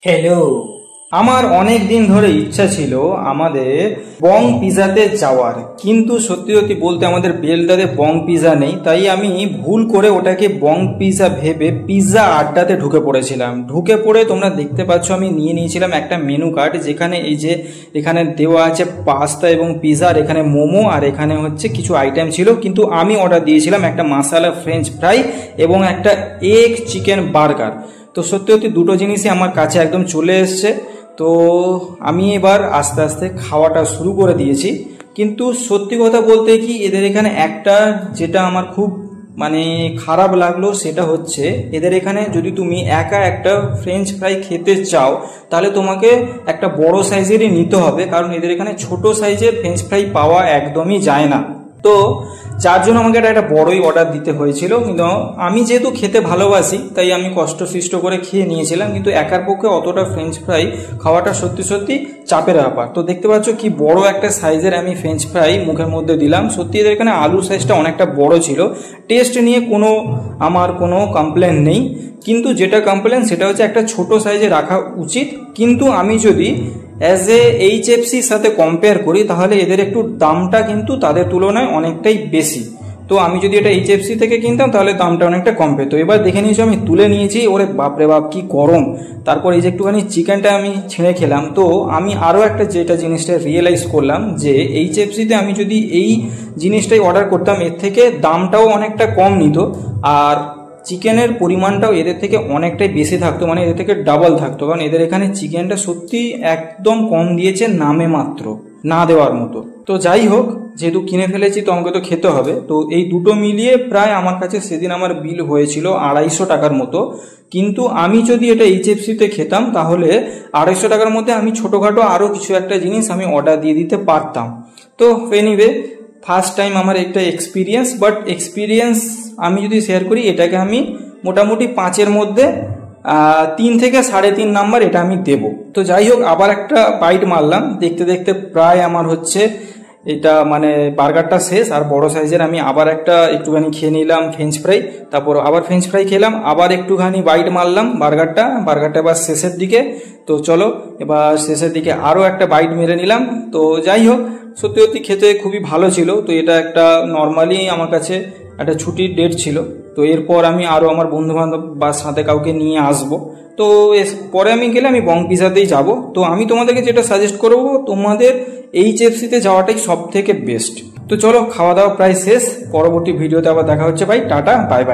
Hello, আমার অনেক দিন ধরে ইচ্ছা ছিল আমাদের বং পিজাতে যাওয়ার, কিন্তু সত্যি সত্যি বলতে আমাদের বেলদাতে বং পিজা নেই। তাই আমি ভুল করে ওটাকে বং পিজা ভেবে পিৎজা আড্ডাতে ঢুকে পড়েছিলাম। ঢুকে পড়ে তোমরা দেখতে পাচ্ছ আমি নিয়ে নিয়েছিলাম একটা মেনু কার্ড, যেখানে এই যে এখানে দেওয়া আছে পাস্তা এবং পিজা, আর এখানে মোমো, আর এখানে হচ্ছে কিছু আইটেম ছিল। কিন্তু আমি অর্ডার দিয়েছিলাম একটা মাসালা ফ্রেঞ্চ ফ্রাই এবং একটা এগ চিকেন বার্গার। তো সত্যি সত্যি দুটো জিনিসই আমার কাছে একদম চলে এসছে। তো আমি এবার আস্তে আস্তে খাওয়াটা শুরু করে দিয়েছি। কিন্তু সত্যি কথা বলতে কি, এদের এখানে একটা যেটা আমার খুব খারাপ লাগলো, সেটা হচ্ছে এদের এখানে যদি তুমি একা একটা ফ্রেঞ্চ ফ্রাই খেতে চাও তাহলে তোমাকে একটা বড় সাইজেরই নিতে হবে, কারণ এদের এখানে ছোট সাইজের ফ্রেঞ্চ ফ্রাই পাওয়া একদমই যায় না। তো যার জন্য আমাকে একটা বড়ই অর্ডার দিতে হয়েছিল। কিন্তু আমি যেহেতু খেতে ভালোবাসি তাই আমি কষ্টসৃষ্ট করে খেয়ে নিয়েছিলাম, কিন্তু একার পক্ষে অতটা ফ্রেঞ্চ ফ্রাই খাওয়াটা সত্যি সত্যি চাপের ব্যাপার। তো দেখতে পাচ্ছ কি বড় একটা সাইজের আমি ফ্রেঞ্চ ফ্রাই মুখের মধ্যে দিলাম। সত্যি এদের এখানে আলুর সাইজটা অনেকটা বড় ছিল। টেস্ট নিয়ে আমার কোনো কমপ্লেন নেই, কিন্তু যেটা কমপ্লেন সেটা হচ্ছে একটা ছোট সাইজে রাখা উচিত। কিন্তু আমি যদি অ্যাজ এ এইচএফসির সাথে কম্পেয়ার করি তাহলে এদের একটু দামটা কিন্তু তাদের তুলনায় অনেকটাই বেশি। তো আমি যদি এটা এইচএফসি থেকে কিনতাম তাহলে দামটা অনেকটা কম পেত। এবার দেখে নিয়েছি আমি তুলে নিয়েছি, ওরে বাপরে বাপ কি গরম। তারপর এই যে একটুখানি চিকেনটা আমি ছেড়ে খেলাম। তো আমি আরও একটা জিনিসটা রিয়েলাইজ করলাম যে এইচএফসিতে আমি যদি এই জিনিসটাই অর্ডার করতাম এর থেকে দামটাও অনেকটা কম নিত, আর চিকেনের পরিমাণটাও এদের থেকে অনেকটাই বেশি থাকতো, এদের থেকে ডাবল থাকতো। কারণ এদের এখানে চিকেনটা সত্যি একদম কম দিয়েছে, নামে মাত্র, না দেওয়ার মতো। তো যাই হোক, যেহেতু কিনে ফেলেছি তো আমাকে তো খেতে হবে। তো এই দুটো মিলিয়ে প্রায় আমার কাছে সেদিন আমার বিল হয়েছিল 250 টাকার মতো। কিন্তু আমি যদি এটা এইচএফসিতে খেতাম তাহলে 250 টাকার মধ্যে আমি ছোটোখাটো আরও কিছু একটা জিনিস আমি অর্ডার দিয়ে দিতে পারতাম। তো এনিওয়ে, ফার্স্ট টাইম আমার একটা এক্সপিরিয়েন্স, বাট এক্সপিরিয়েন্স আমি যদি শেয়ার করি এটাকে আমি মোটামুটি 5-এর মধ্যে 3 থেকে 3.5 নাম্বার এটা আমি দেব। তো যাই হোক, আবার একটা বাইট মারলাম। দেখতে দেখতে প্রায় আমার হচ্ছে এটা বার্গারটা শেষ, আর বড় সাইজের আমি আবার একটুখানি খেয়ে নিলাম ফ্রেঞ্চ ফ্রাই। তারপর আবার ফ্রেঞ্চ ফ্রাই খেলাম, আবার একটুখানি বাইট মারলাম বার্গারটা এবার শেষের দিকে। তো চলো এবার শেষের দিকে আরও একটা বাইট মেরে নিলাম। তো যাই হোক, সত্যি সত্যি খেতে খুবই ভালো ছিল। তো এটা একটা নর্মালি আমার কাছে একটা ছুটির ডেট ছিল। তো এরপর আমি আরও আমার বন্ধুবান্ধব বা সাথে কাউকে নিয়ে আসবো। তো পরে আমি গেলে আমি বং পিজাতেই যাব। তো আমি তোমাদেরকে যেটা সাজেস্ট করবো, তোমাদের এইচএফসিতে যাওয়াটাই সব থেকে বেস্ট। তো চলো, খাওয়া দাওয়া প্রায় শেষ। পরবর্তী ভিডিওতে আবার দেখা হচ্ছে ভাই, টাটা, বাই বাই।